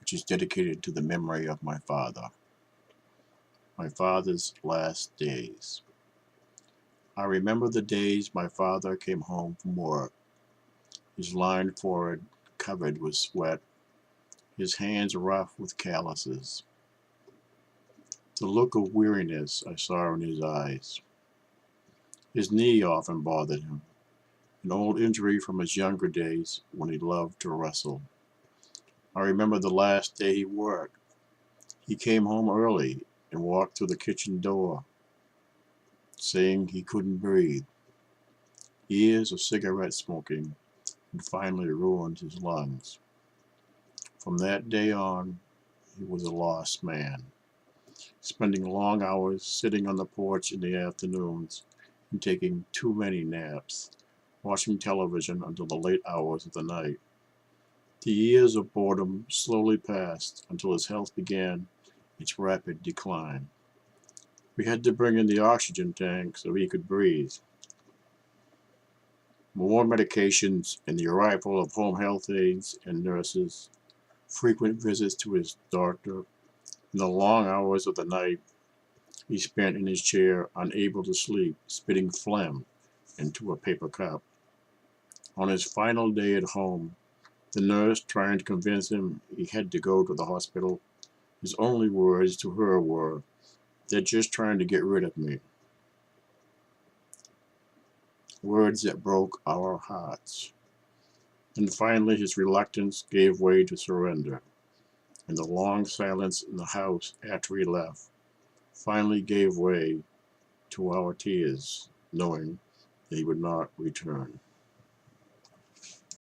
which is dedicated to the memory of my father's last days. I remember the days my father came home from work, his lined forehead covered with sweat, his hands rough with calluses. The look of weariness I saw in his eyes. His knee often bothered him, an old injury from his younger days when he loved to wrestle. I remember the last day he worked. He came home early and walked through the kitchen door, saying he couldn't breathe. Years of cigarette smoking had finally ruined his lungs. From that day on, he was a lost man, spending long hours sitting on the porch in the afternoons and taking too many naps, watching television until the late hours of the night. The years of boredom slowly passed until his health began its rapid decline. We had to bring in the oxygen tank so he could breathe. More medications and the arrival of home health aides and nurses, frequent visits to his doctor, and the long hours of the night he spent in his chair, unable to sleep, spitting phlegm into a paper cup. On his final day at home, the nurse trying to convince him he had to go to the hospital, his only words to her were, "They're just trying to get rid of me." Words that broke our hearts. And finally his reluctance gave way to surrender, and the long silence in the house after he left finally gave way to our tears, knowing that he would not return.